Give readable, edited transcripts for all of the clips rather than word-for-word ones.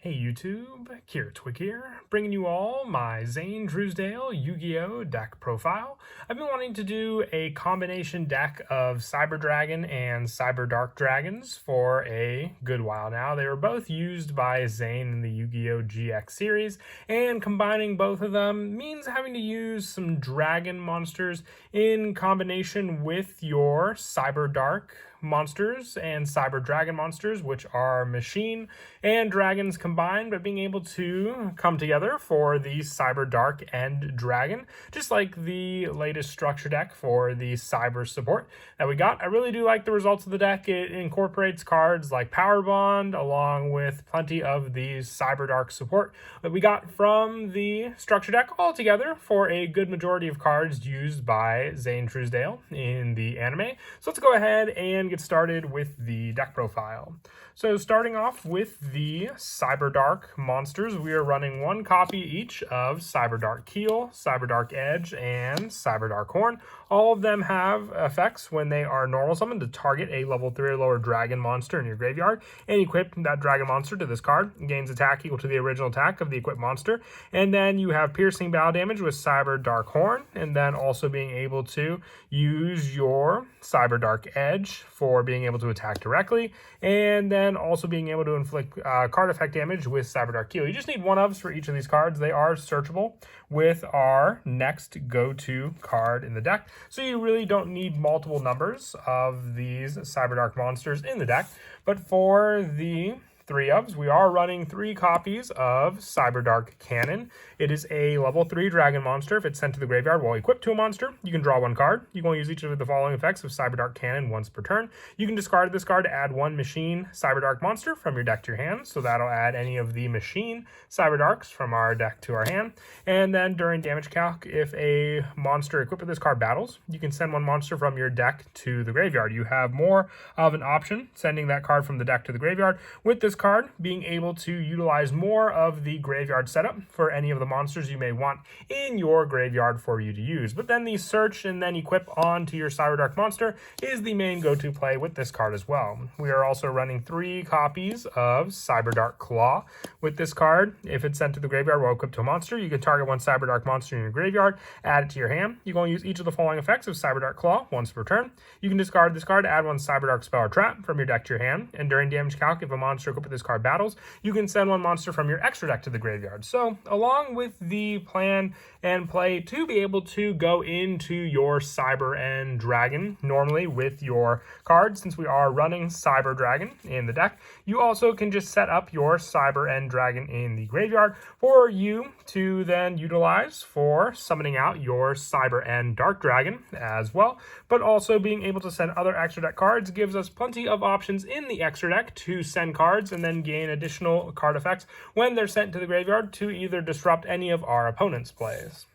Hey YouTube, Twig here, bringing you all my Zane Truesdale Yu-Gi-Oh deck profile. I've been wanting to do a combination deck of Cyber Dragon and Cyber Dark Dragons for a good while now. They were both used by Zane in the Yu-Gi-Oh GX series, and combining both of them means having to use some dragon monsters in combination with your Cyber Dark monsters and Cyber Dragon monsters, which are machine and dragons combined, but being able to come together for the Cyber Dark and Dragon, just like the latest structure deck for the Cyber support that we got. I really do like the results of the deck. It incorporates cards like Power Bond along with plenty of the Cyber Dark support that we got from the structure deck all together for a good majority of cards used by Zane Truesdale in the anime. So let's go ahead and get started with the deck profile. So starting off with the Cyber Dark monsters, we are running one copy each of Cyber Dark Keel, Cyber Dark Edge, and Cyber Dark Horn. All of them have effects when they are normal summoned to target a level 3 or lower dragon monster in your graveyard, and equip that dragon monster to this card. It gains attack equal to the original attack of the equipped monster. And then you have piercing battle damage with Cyber Dark Horn, and then also being able to use your Cyber Dark Edge for being able to attack directly, and then also being able to inflict card effect damage with Cyber Dark Keel. You just need one ofs for each of these cards. They are searchable with our next go-to card in the deck, so you really don't need multiple numbers of these Cyber Dark monsters in the deck. But for the three ofs, we are running 3 copies of Cyber Dark Cannon. It is a level 3 dragon monster. If it's sent to the graveyard while equipped to a monster, you can draw 1 card. You can use each of the following effects of Cyber Dark Cannon once per turn. You can discard this card to add 1 machine Cyber Dark monster from your deck to your hand. So that'll add any of the machine Cyber Darks from our deck to our hand. And then during damage calc, if a monster equipped with this card battles, you can send 1 monster from your deck to the graveyard. You have more of an option sending that card from the deck to the graveyard. With this card, being able to utilize more of the graveyard setup for any of the monsters you may want in your graveyard for you to use. But then the search and then equip onto your Cyber Dark monster is the main go-to play with this card as well. We are also running 3 copies of Cyber Dark Claw. With this card, if it's sent to the graveyard while equipped to a monster, you can target 1 Cyber Dark monster in your graveyard, add it to your hand. You're going to use each of the following effects of Cyber Dark Claw once per turn. You can discard this card to add 1 Cyber Dark spell or trap from your deck to your hand, and during damage calc, if a monster equipped with this card battles, you can send 1 monster from your extra deck to the graveyard. So along with the plan and play to be able to go into your Cyber and Dragon normally with your cards, since we are running Cyber Dragon in the deck, you also can just set up your Cyber and Dragon in the graveyard for you to then utilize for summoning out your Cyber and Dark Dragon as well. But also being able to send other extra deck cards gives us plenty of options in the extra deck to send cards and then gain additional card effects when they're sent to the graveyard to either disrupt any of our opponent's plays.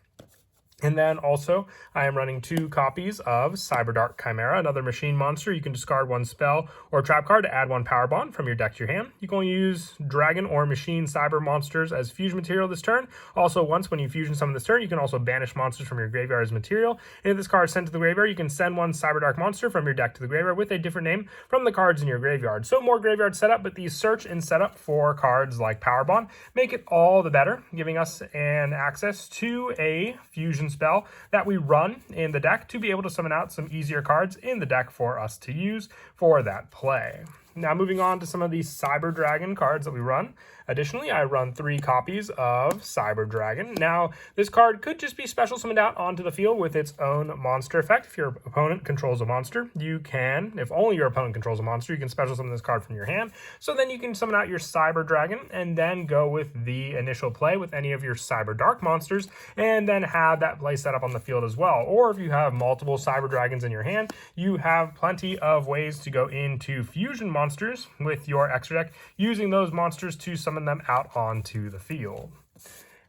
And then also, I am running 2 copies of Cyber Dark Chimera, another machine monster. You can discard 1 spell or trap card to add 1 Power Bond from your deck to your hand. You can use dragon or machine cyber monsters as fusion material this turn. Also, once when you fusion summon this turn, you can also banish monsters from your graveyard as material. And if this card is sent to the graveyard, you can send 1 Cyber Dark monster from your deck to the graveyard with a different name from the cards in your graveyard. So more graveyard setup, but the search and setup for cards like Power Bond make it all the better, giving us an access to a fusion spell that we run in the deck to be able to summon out some easier cards in the deck for us to use for that play. Now moving on to some of the Cyber Dragon cards that we run. Additionally, I run 3 copies of Cyber Dragon. Now, this card could just be special summoned out onto the field with its own monster effect. If your opponent controls a monster, you can, if only your opponent controls a monster, you can special summon this card from your hand. So then you can summon out your Cyber Dragon and then go with the initial play with any of your Cyber Dark monsters and then have that play set up on the field as well. Or if you have multiple Cyber Dragons in your hand, you have plenty of ways to go into fusion monsters with your extra deck, using those monsters to summon them out onto the field.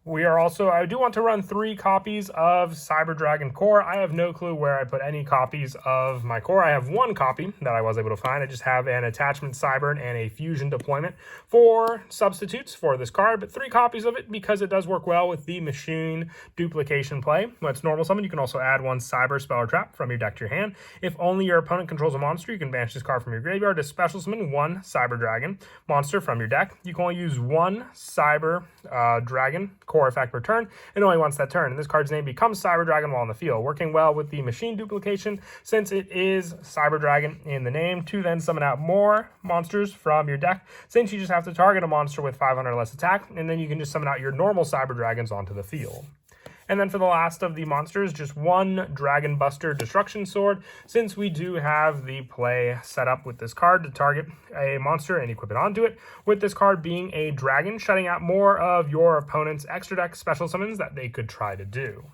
I do want to run 3 copies of Cyber Dragon core. I have no clue where I put any copies of my core. I have 1 copy that I was able to find. I just have an attachment Cybern and a fusion deployment for substitutes for this card, but 3 copies of it because it does work well with the machine duplication play. When it's normal summon, you can also add 1 Cyber Spell or Trap from your deck to your hand. If only your opponent controls a monster, you can banish this card from your graveyard to special summon 1 Cyber Dragon monster from your deck. You can only use 1 Cyber Dragon core effect per turn, and only once that turn. And this card's name becomes Cyber Dragon while on the field, working well with the machine duplication since it is Cyber Dragon in the name, to then summon out more monsters from your deck, since you just have to target a monster with 500 less attack, and then you can just summon out your normal Cyber Dragons onto the field. And then for the last of the monsters, just 1 Dragon Buster Destruction Sword, since we do have the play set up with this card to target a monster and equip it onto it, with this card being a dragon, shutting out more of your opponent's extra deck special summons that they could try to do.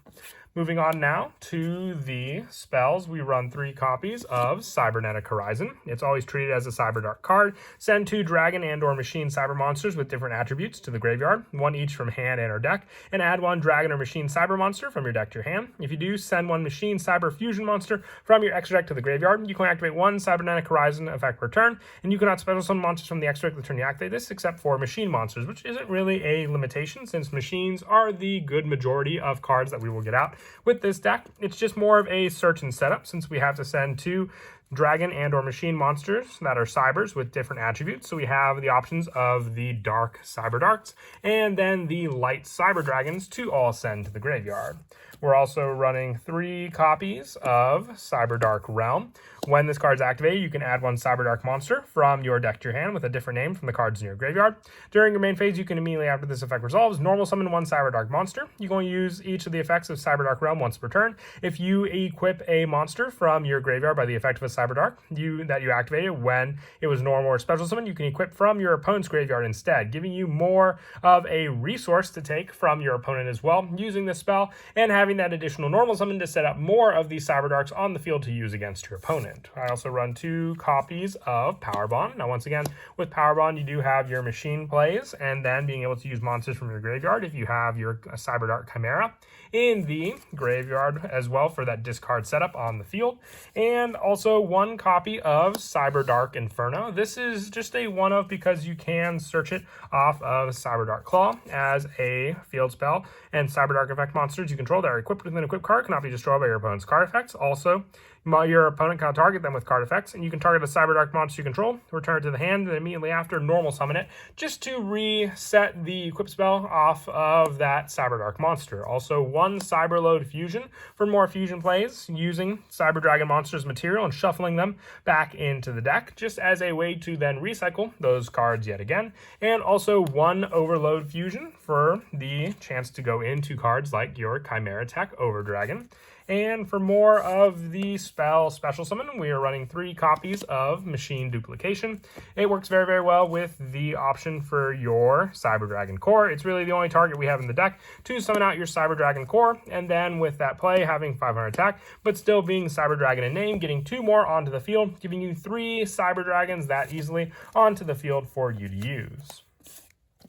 Moving on now to the spells, we run 3 copies of Cybernetic Horizon. It's always treated as a Cyber Dark card. Send 2 dragon and or machine cyber monsters with different attributes to the graveyard, 1 each from hand and or deck, and add 1 dragon or machine cyber monster from your deck to your hand. If you do, send 1 machine cyber fusion monster from your extra deck to the graveyard. You can activate 1 Cybernetic Horizon effect per turn, and you cannot special summon monsters from the extra deck the turn you activate this, except for machine monsters, which isn't really a limitation since machines are the good majority of cards that we will get out with this deck. It's just more of a search and setup since we have to send 2 dragon and or machine monsters that are cybers with different attributes. So we have the options of the dark cyber darks and then the light cyber dragons to all send to the graveyard. We're also running 3 copies of Cyber Dark Realm. When this card's activated, you can add 1 Cyber Dark monster from your deck to your hand with a different name from the cards in your graveyard. During your main phase, you can immediately after this effect resolves, normal summon 1 Cyber Dark monster. You can only use each of the effects of Cyber Dark Realm once per turn. If you equip a monster from your graveyard by the effect of a Cyber Dark that you activated when it was normal or special summon, you can equip from your opponent's graveyard instead, giving you more of a resource to take from your opponent as well using this spell, and having that additional normal summon to set up more of these Cyber Darks on the field to use against your opponent. I also run 2 copies of Power Bond. Now, once again, with Power Bond, you do have your machine plays and then being able to use monsters from your graveyard if you have your Cyber Dark Chimera in the graveyard as well for that discard setup on the field. And also 1 copy of Cyber Dark Inferno. This is just a one of because you can search it off of Cyber Dark Claw as a field spell, and Cyber Dark effect monsters you control that are equipped with an equipped card cannot be destroyed by your opponent's card effects. Also, your opponent can target them with card effects, and you can target a Cyber Dark monster you control, return it to the hand, and immediately after normal summon it, just to reset the equip spell off of that Cyber Dark monster. Also, 1 Cyber Load Fusion for more fusion plays, using Cyber Dragon monsters material and shuffling them back into the deck, just as a way to then recycle those cards yet again. And also 1 Overload Fusion for the chance to go into cards like your Chimera Tech Over Dragon. And for more of the special summon, we are running 3 copies of Machine Duplication. It works very, very well with the option for your Cyber Dragon core. It's really the only target we have in the deck to summon out your Cyber Dragon core, and then with that play, having 500 attack, but still being Cyber Dragon in name, getting 2 more onto the field, giving you 3 Cyber Dragons that easily onto the field for you to use.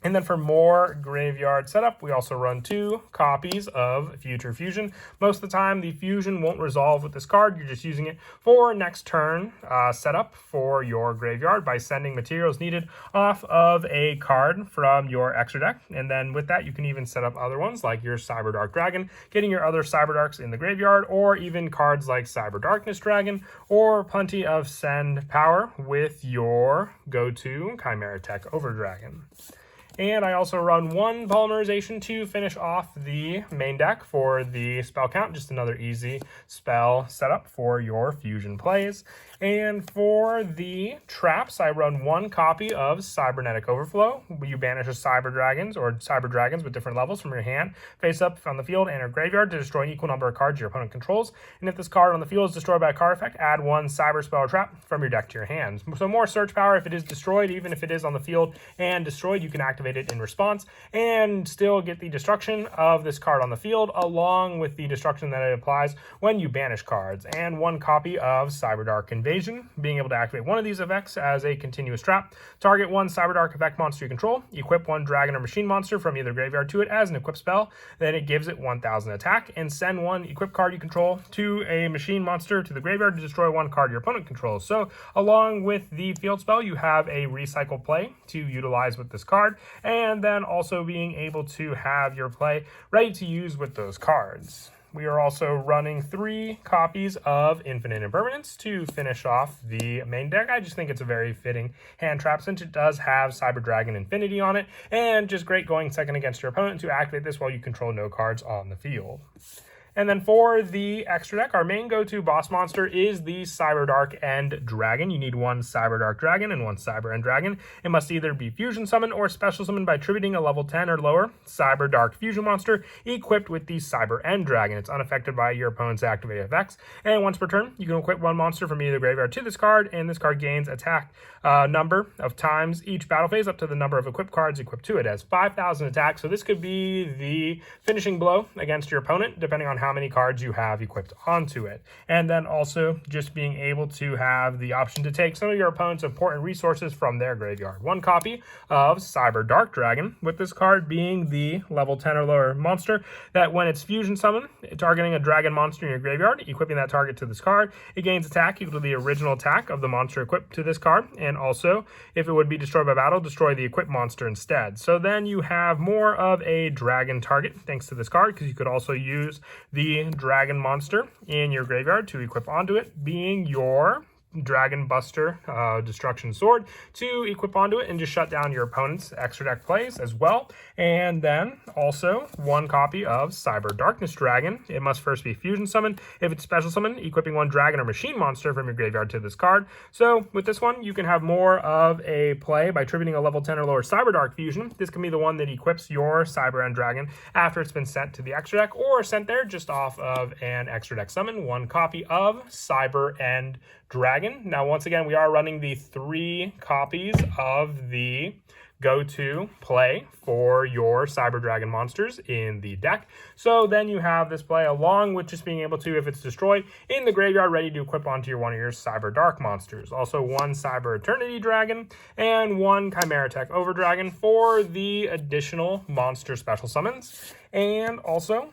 And then for more graveyard setup, we also run 2 copies of Future Fusion. Most of the time, the fusion won't resolve with this card. You're just using it for next turn setup for your graveyard by sending materials needed off of a card from your extra deck. And then with that, you can even set up other ones like your Cyber Dark Dragon, getting your other Cyber Darks in the graveyard, or even cards like Cyber Darkness Dragon, or plenty of send power with your go-to Chimera Tech Over Dragon. And I also run 1 Polymerization to finish off the main deck for the spell count. Just another easy spell setup for your fusion plays. And for the traps, I run 1 copy of Cybernetic Overflow. You banish a Cyber Dragons or Cyber Dragons with different levels from your hand, face up on the field and or graveyard to destroy an equal number of cards your opponent controls. And if this card on the field is destroyed by a card effect, add 1 Cyber Spell or Trap from your deck to your hands. So more search power if it is destroyed. Even if it is on the field and destroyed, you can activate it in response and still get the destruction of this card on the field along with the destruction that it applies when you banish cards. And 1 copy of Cyber Dark Invasion Evasion, being able to activate one of these effects as a continuous trap. Target one Cyberdark effect monster you control. Equip one dragon or machine monster from either graveyard to it as an equip spell. Then it gives it 1000 attack. And send one equip card you control to a machine monster to the graveyard to destroy one card your opponent controls. So along with the field spell, you have a recycle play to utilize with this card. And then also being able to have your play ready to use with those cards. We are also running 3 copies of Infinite Impermanence to finish off the main deck. I just think it's a very fitting hand trap since it does have Cyber Dragon Infinity on it, and just great going second against your opponent to activate this while you control no cards on the field. And then for the extra deck, our main go-to boss monster is the Cyberdark End Dragon. You need one Cyberdark Dragon and one Cyber End Dragon. It must either be fusion summoned or special summoned by attributing a level 10 or lower Cyberdark fusion monster equipped with the Cyber End Dragon. It's unaffected by your opponent's activated effects. And once per turn, you can equip one monster from either graveyard to this card, and this card gains attack number of times each battle phase up to the number of equipped cards equipped to it. It has 5,000 attack, so this could be the finishing blow against your opponent, depending on how many cards you have equipped onto it. And then also just being able to have the option to take some of your opponent's important resources from their graveyard. One copy of Cyber Dark Dragon, with this card being the level 10 or lower monster that when it's fusion summoned, targeting a dragon monster in your graveyard, equipping that target to this card, it gains attack equal to the original attack of the monster equipped to this card, and also if it would be destroyed by battle, destroy the equipped monster instead. So then you have more of a dragon target thanks to this card, because you could also use the dragon monster in your graveyard to equip onto it, being your Dragon Buster Destruction Sword, to equip onto it and just shut down your opponent's extra deck plays as well. And then also one copy of Cyber Darkness Dragon. It must first be fusion summoned. If it's special summoned, equipping one dragon or machine monster from your graveyard to this card. So with this one, you can have more of a play by attributing a level 10 or lower Cyber Dark fusion. This can be the one that equips your Cyber End Dragon after it's been sent to the extra deck, or sent there just off of an extra deck summon. One copy of Cyber End Dragon. Now, once again, we are running the 3 copies of the go-to play for your Cyber Dragon monsters in the deck. So then you have this play along with just being able to, if it's destroyed, in the graveyard, ready to equip onto one of your Cyber Dark monsters. Also one Cyber Eternity Dragon and one Chimera Tech Over Dragon for the additional monster special summons. And also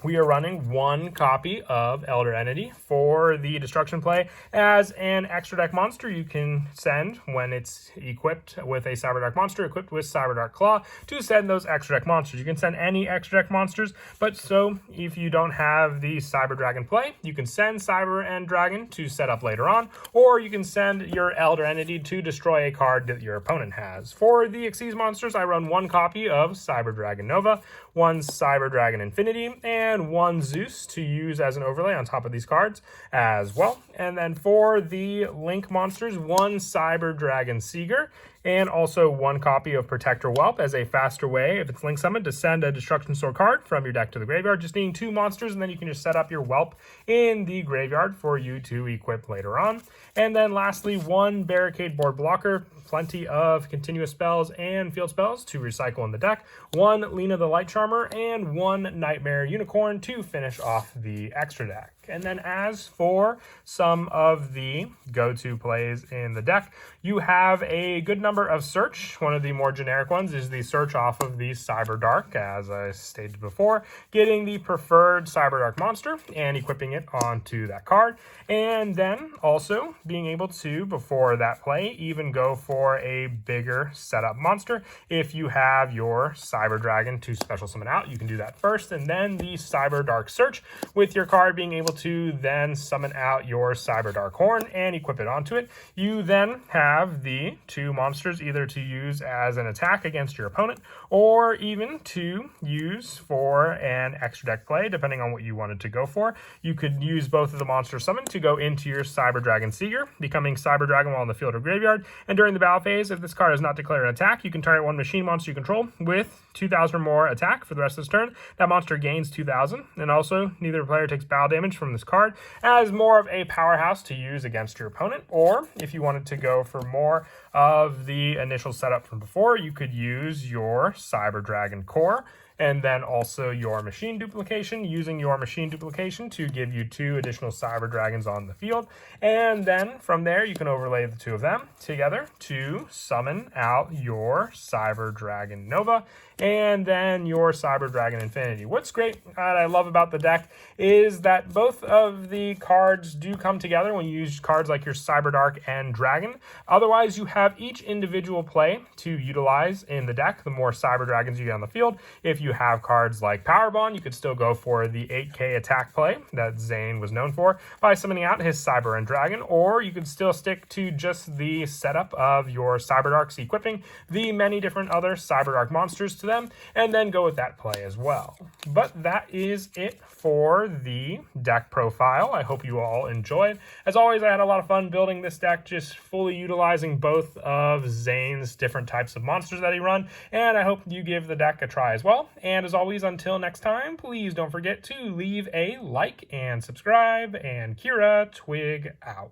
we are running 1 copy of Elder Entity for the destruction play as an extra deck monster you can send when it's equipped with a Cyber Dark monster equipped with Cyber Dark Claw to send those extra deck monsters. You can send any extra deck monsters, but so if you don't have the Cyber Dragon play, you can send Cyber End Dragon to set up later on, or you can send your Elder Entity to destroy a card that your opponent has. For the Xyz monsters, I run 1 copy of Cyber Dragon Nova, 1 Cyber Dragon Infinity, and 1 Zeus to use as an overlay on top of these cards as well. And then for the Link monsters, 1 Cyber Dragon Seeger, and also 1 copy of Protector Whelp as a faster way, if it's Link summoned, to send a Destruction Sword card from your deck to the graveyard, just needing 2 monsters, and then you can just set up your Whelp in the graveyard for you to equip later on. And then lastly, 1 Barricade Board Blocker, plenty of continuous spells and field spells to recycle in the deck, 1 Lena the Light Charmer, and 1 Nightmare Unicorn to finish off the extra deck. And then as for some of the go-to plays in the deck, you have a good number of search. One of the more generic ones is the search off of the Cyber Dark, as I stated before, getting the preferred Cyber Dark monster and equipping it onto that card. And then also being able to, before that play, even go for a bigger setup monster. If you have your Cyber Dragon to special summon out, you can do that first, and then the Cyber Dark search with your card being able to then summon out your Cyber Dark Horn and equip it onto it. You then have the 2 monsters either to use as an attack against your opponent, or even to use for an extra deck play, depending on what you wanted to go for. You could use both of the monsters summoned to go into your Cyber Dragon Seeger, becoming Cyber Dragon while in the field or graveyard. And during the battle phase, if this card is not declared an attack, you can target 1 machine monster you control with 2,000 or more attack for the rest of this turn. That monster gains 2,000, and also neither player takes battle damage from this card, as more of a powerhouse to use against your opponent. Or if you wanted to go for more of the initial setup from before, you could use your Cyber Dragon Core and then also your machine duplication, using your machine duplication to give you 2 additional Cyber Dragons on the field. And then from there, you can overlay the 2 of them together to summon out your Cyber Dragon Nova and then your Cyber Dragon Infinity. What's great that I love about the deck is that both of the cards do come together when you use cards like your Cyber Dark and Dragon. Otherwise, you have each individual play to utilize in the deck, the more Cyber Dragons you get on the field. If you have cards like Power Bond, you could still go for the 8k attack play that Zane was known for by summoning out his Cyber and Dragon, or you could still stick to just the setup of your Cyber Darks, equipping the many different other Cyber Dark monsters to them, and then go with that play as well. But that is it for the deck profile. I hope you all enjoyed. As always, I had a lot of fun building this deck, just fully utilizing both of Zane's different types of monsters that he run, and I hope you give the deck a try as well. And as always, until next time, please don't forget to leave a like and subscribe, and Kira Twig out.